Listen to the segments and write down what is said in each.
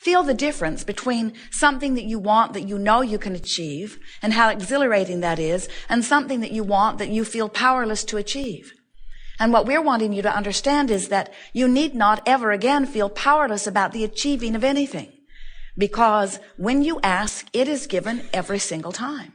Feel the difference between something that you want that you know you can achieve and how exhilarating that is, and something that you want that you feel powerless to achieve. And what we're wanting you to understand is that you need not ever again feel powerless about the achieving of anything, because when you ask, it is given every single time.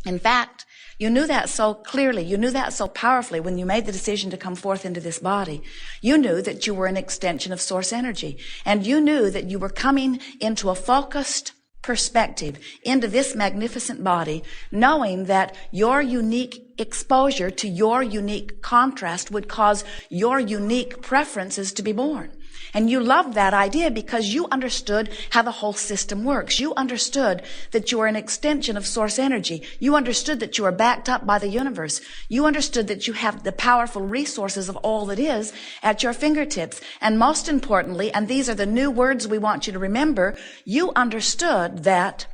In fact, you knew that so clearly, you knew that so powerfully when you made the decision to come forth into this body. You knew that you were an extension of source energy, and you knew that you were coming into a focused perspective into this magnificent body, knowing that your unique exposure to your unique contrast would cause your unique preferences to be born. And you loved that idea because you understood how the whole system works. You understood that you are an extension of source energy. You understood that you are backed up by the universe. You understood that you have the powerful resources of all that is at your fingertips. And most importantly, and these are the new words we want you to remember, you understood that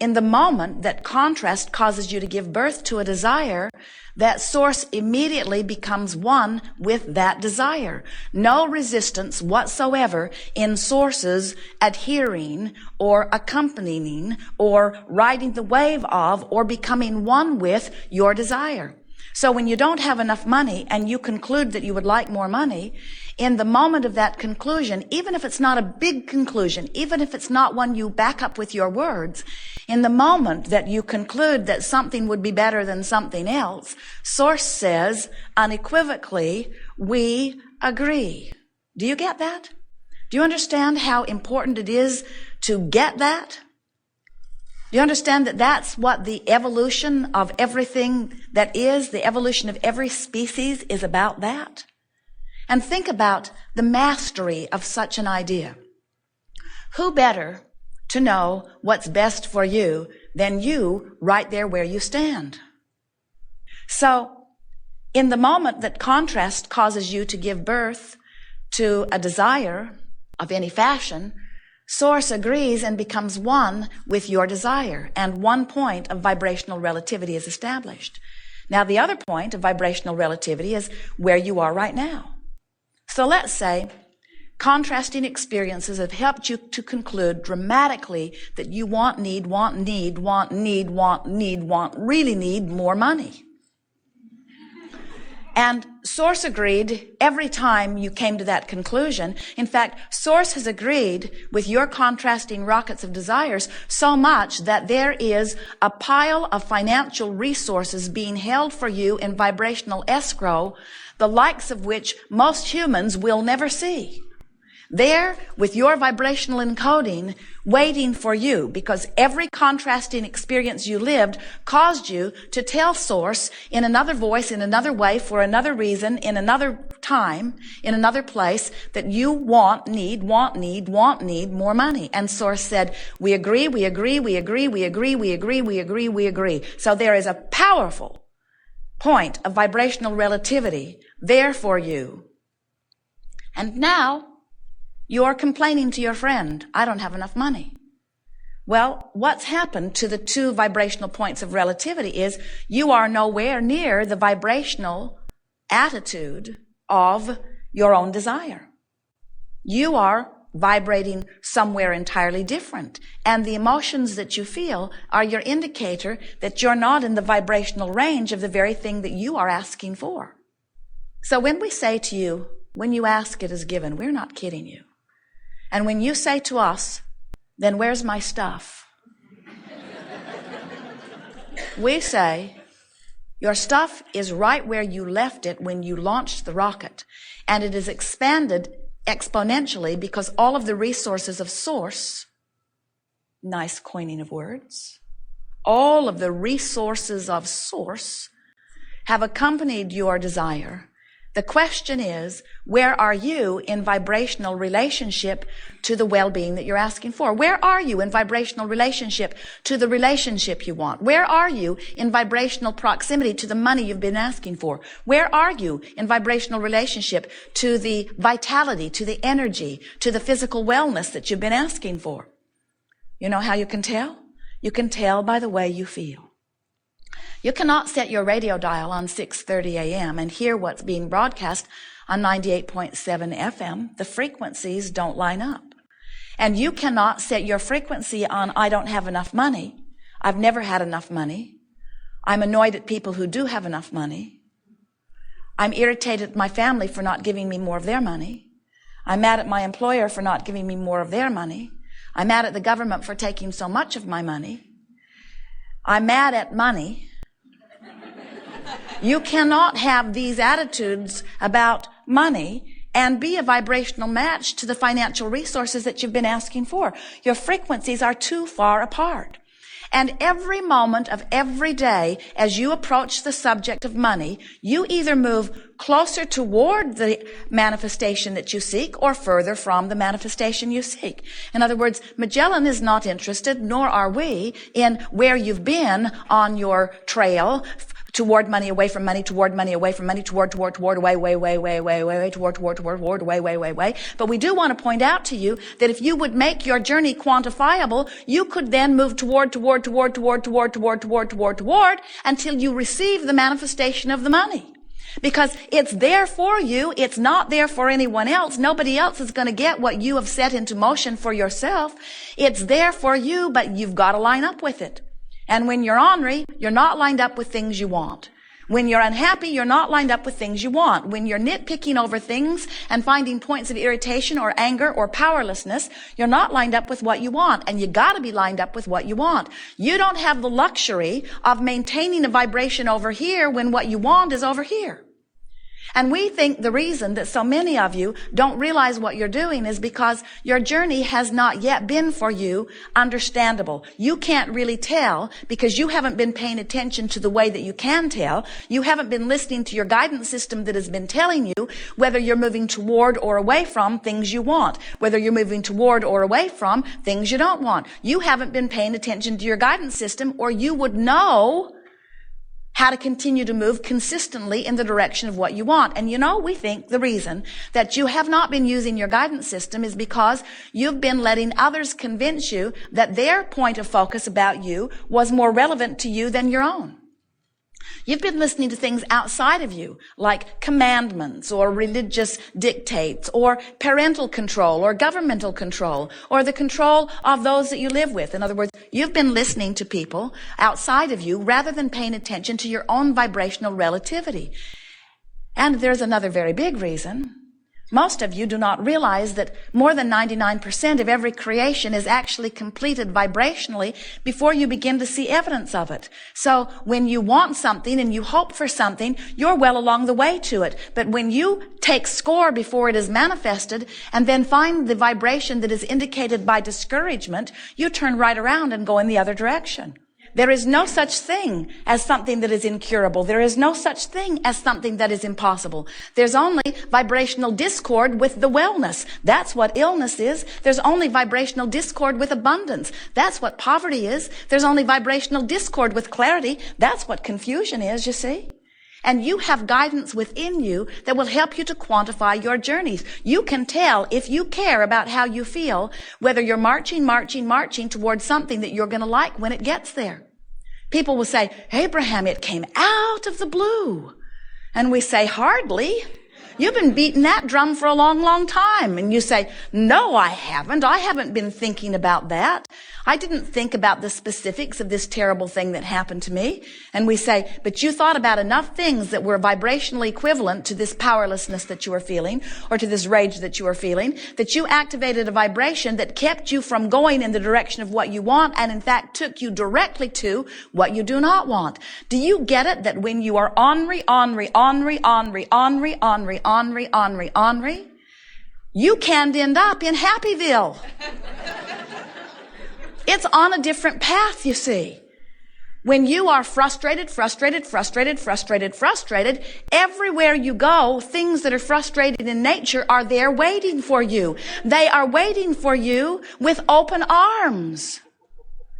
in the moment that contrast causes you to give birth to a desire, that source immediately becomes one with that desire. No resistance whatsoever in sources adhering or accompanying or riding the wave of or becoming one with your desire. So when you don't have enough money and you conclude that you would like more money, in the moment of that conclusion, even if it's not a big conclusion, even if it's not one you back up with your words, in the moment that you conclude that something would be better than something else, Source says unequivocally, we agree. Do you get that? Do you understand how important it is to get that? Do you understand that that's what the evolution of everything that is, the evolution of every species is about that? And think about the mastery of such an idea. Who better to know what's best for you than you right there where you stand? So, in the moment that contrast causes you to give birth to a desire of any fashion, Source agrees and becomes one with your desire, and one point of vibrational relativity is established. Now, the other point of vibrational relativity is where you are right now. So let's say contrasting experiences have helped you to conclude dramatically that you really need more money. And Source agreed every time you came to that conclusion. In fact, Source has agreed with your contrasting rockets of desires so much that there is a pile of financial resources being held for you in vibrational escrow, the likes of which most humans will never see. There, with your vibrational encoding, waiting for you, because every contrasting experience you lived caused you to tell Source in another voice, in another way, for another reason, in another time, in another place, that you need more money. And Source said, we agree. So there is a powerful point of vibrational relativity there for you. And now, you're complaining to your friend, I don't have enough money. Well, what's happened to the two vibrational points of relativity is you are nowhere near the vibrational attitude of your own desire. You are vibrating somewhere entirely different. And the emotions that you feel are your indicator that you're not in the vibrational range of the very thing that you are asking for. So when we say to you, when you ask, it is given, we're not kidding you. And when you say to us, then where's my stuff? We say, your stuff is right where you left it when you launched the rocket. And it is expanded exponentially because all of the resources of Source, nice coining of words, all of the resources of Source have accompanied your desire. The question is, where are you in vibrational relationship to the well-being that you're asking for? Where are you in vibrational relationship to the relationship you want? Where are you in vibrational proximity to the money you've been asking for? Where are you in vibrational relationship to the vitality, to the energy, to the physical wellness that you've been asking for? You know how you can tell? You can tell by the way you feel. You cannot set your radio dial on 6:30 a.m. and hear what's being broadcast on 98.7 FM. The frequencies don't line up. And you cannot set your frequency on, I don't have enough money. I've never had enough money. I'm annoyed at people who do have enough money. I'm irritated at my family for not giving me more of their money. I'm mad at my employer for not giving me more of their money. I'm mad at the government for taking so much of my money. I'm mad at money. You cannot have these attitudes about money and be a vibrational match to the financial resources that you've been asking for. Your frequencies are too far apart. And every moment of every day, as you approach the subject of money, you either move closer toward the manifestation that you seek or further from the manifestation you seek. In other words, Magellan is not interested, nor are we, in where you've been on your trail toward money, away from money, toward money, away from money, toward, away, way. But we do want to point out to you that if you would make your journey quantifiable, you could then move toward until you receive the manifestation of the money. Because it's there for you. It's not there for anyone else. Nobody else is going to get what you have set into motion for yourself. It's there for you, but you've got to line up with it. And when you're ornery, you're not lined up with things you want. When you're unhappy, you're not lined up with things you want. When you're nitpicking over things and finding points of irritation or anger or powerlessness, you're not lined up with what you want. And you got to be lined up with what you want. You don't have the luxury of maintaining a vibration over here when what you want is over here. And we think the reason that so many of you don't realize what you're doing is because your journey has not yet been for you understandable. You can't really tell because you haven't been paying attention to the way that you can tell. You haven't been listening to your guidance system that has been telling you whether you're moving toward or away from things you want, whether you're moving toward or away from things you don't want. You haven't been paying attention to your guidance system, or you would know how to continue to move consistently in the direction of what you want. And we think the reason that you have not been using your guidance system is because you've been letting others convince you that their point of focus about you was more relevant to you than your own. You've been listening to things outside of you, like commandments or religious dictates or parental control or governmental control or the control of those that you live with. In other words, you've been listening to people outside of you rather than paying attention to your own vibrational relativity. And there's another very big reason. Most of you do not realize that more than 99% of every creation is actually completed vibrationally before you begin to see evidence of it. So when you want something and you hope for something, you're well along the way to it. But when you take score before it is manifested and then find the vibration that is indicated by discouragement, you turn right around and go in the other direction. There is no such thing as something that is incurable. There is no such thing as something that is impossible. There's only vibrational discord with the wellness. That's what illness is. There's only vibrational discord with abundance. That's what poverty is. There's only vibrational discord with clarity. That's what confusion is, you see. And you have guidance within you that will help you to quantify your journeys. You can tell, if you care about how you feel, whether you're marching towards something that you're going to like when it gets there. People will say, Abraham, it came out of the blue. And we say, hardly. You've been beating that drum for a long, long time. And you say, no, I haven't. I haven't been thinking about that. I didn't think about the specifics of this terrible thing that happened to me. And we say, but you thought about enough things that were vibrationally equivalent to this powerlessness that you were feeling, or to this rage that you were feeling, that you activated a vibration that kept you from going in the direction of what you want, and in fact took you directly to what you do not want. Do you get it that when you are ornery, you can end up in Happyville? It's on a different path, you see. When you are frustrated, everywhere you go, things that are frustrated in nature are there waiting for you. They are waiting for you with open arms.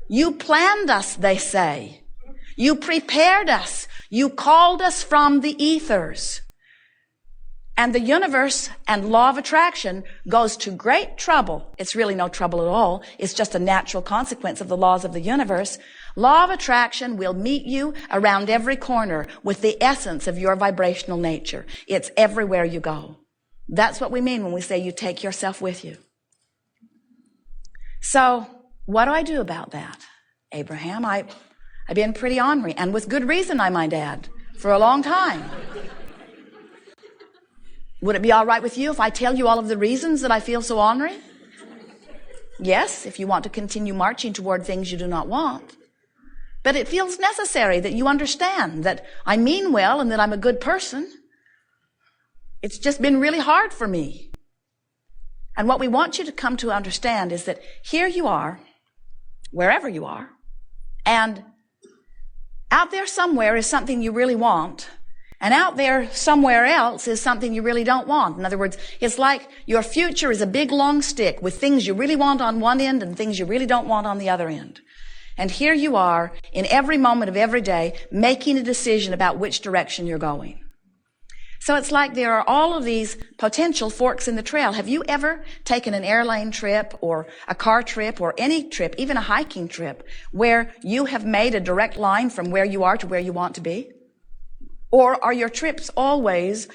You planned us, they say. You prepared us. You called us from the ethers. And the universe and law of attraction goes to great trouble. It's really no trouble at all. It's just a natural consequence of the laws of the universe. Law of attraction will meet you around every corner with the essence of your vibrational nature. It's everywhere you go. That's what we mean when we say you take yourself with you. So what do I do about that, Abraham? I've been pretty ornery, and with good reason, I might add, for a long time. Would it be all right with you if I tell you all of the reasons that I feel so ornery? Yes, if you want to continue marching toward things you do not want. But it feels necessary that you understand that I mean well and that I'm a good person. It's just been really hard for me. And what we want you to come to understand is that here you are, wherever you are, and out there somewhere is something you really want, and out there somewhere else is something you really don't want. In other words, it's like your future is a big long stick with things you really want on one end and things you really don't want on the other end. And here you are in every moment of every day making a decision about which direction you're going. So it's like there are all of these potential forks in the trail. Have you ever taken an airline trip or a car trip or any trip, even a hiking trip, where you have made a direct line from where you are to where you want to be? Or are your trips always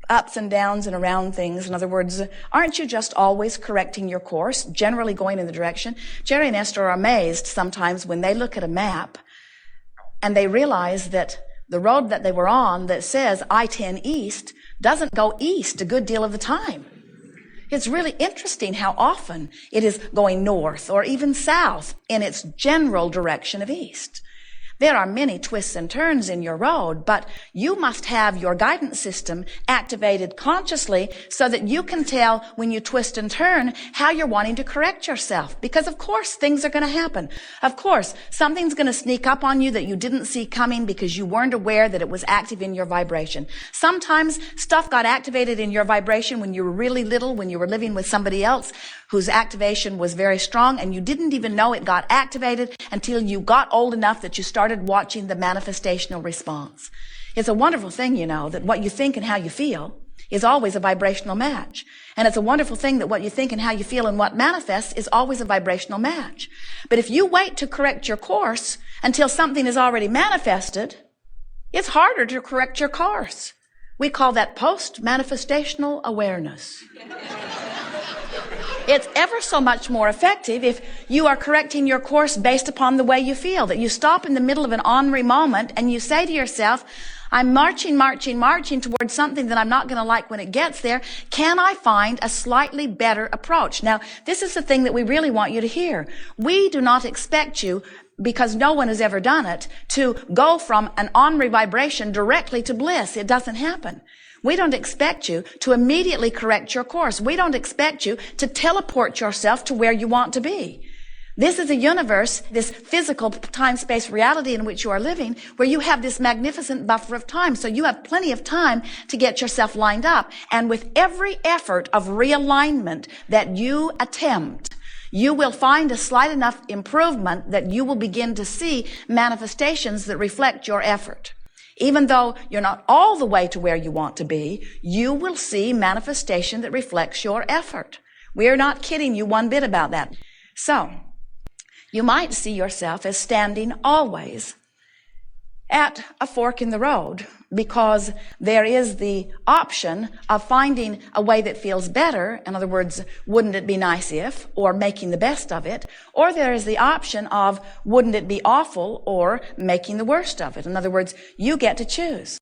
ups and downs and around things? In other words, aren't you just always correcting your course, generally going in the direction? Jerry and Esther are amazed sometimes when they look at a map and they realize that the road that they were on that says I-10 East doesn't go east a good deal of the time. It's really interesting how often it is going north or even south in its general direction of east. There are many twists and turns in your road, but you must have your guidance system activated consciously so that you can tell when you twist and turn how you're wanting to correct yourself. Because of course things are going to happen. Of course, something's going to sneak up on you that you didn't see coming because you weren't aware that it was active in your vibration. Sometimes stuff got activated in your vibration when you were really little, when you were living with somebody else whose activation was very strong, and you didn't even know it got activated until you got old enough that you started watching the manifestational response. It's a wonderful thing, you know, that what you think and how you feel is always a vibrational match. And it's a wonderful thing that what you think and how you feel and what manifests is always a vibrational match. But if you wait to correct your course until something is already manifested, it's harder to correct your course. We call that post-manifestational awareness. It's ever so much more effective if you are correcting your course based upon the way you feel, that you stop in the middle of an ornery moment and you say to yourself, I'm marching towards something that I'm not going to like when it gets there. Can I find a slightly better approach? Now, this is the thing that we really want you to hear. We do not expect you, because no one has ever done it, to go from an ornery vibration directly to bliss. It doesn't happen. We don't expect you to immediately correct your course. We don't expect you to teleport yourself to where you want to be. This is a universe, this physical time-space reality in which you are living, where you have this magnificent buffer of time. So you have plenty of time to get yourself lined up. And with every effort of realignment that you attempt, you will find a slight enough improvement that you will begin to see manifestations that reflect your effort. Even though you're not all the way to where you want to be, you will see manifestation that reflects your effort. We're not kidding you one bit about that. So, you might see yourself as standing always at a fork in the road, because there is the option of finding a way that feels better. In other words, wouldn't it be nice if, or making the best of it, or there is the option of wouldn't it be awful, or making the worst of it. In other words, you get to choose.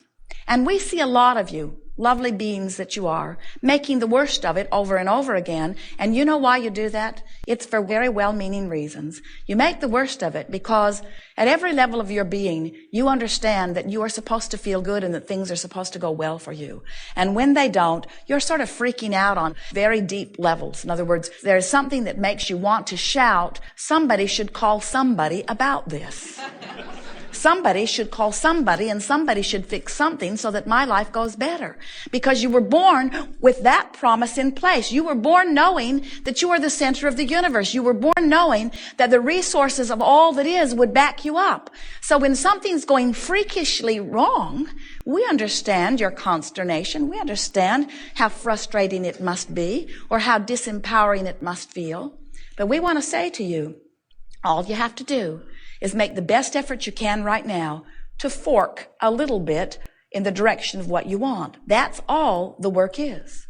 And we see a lot of you, lovely beings that you are, making the worst of it over and over again. And you know why you do that? It's for very well-meaning reasons. You make the worst of it because at every level of your being, you understand that you are supposed to feel good and that things are supposed to go well for you. And when they don't, you're sort of freaking out on very deep levels. In other words, there's something that makes you want to shout, somebody should call somebody about this. Somebody should call somebody, and somebody should fix something so that my life goes better. Because you were born with that promise in place. You were born knowing that you are the center of the universe. You were born knowing that the resources of all that is would back you up. So when something's going freakishly wrong, we understand your consternation. We understand how frustrating it must be, or how disempowering it must feel. But we want to say to you, all you have to do is make the best effort you can right now to fork a little bit in the direction of what you want. That's all the work is.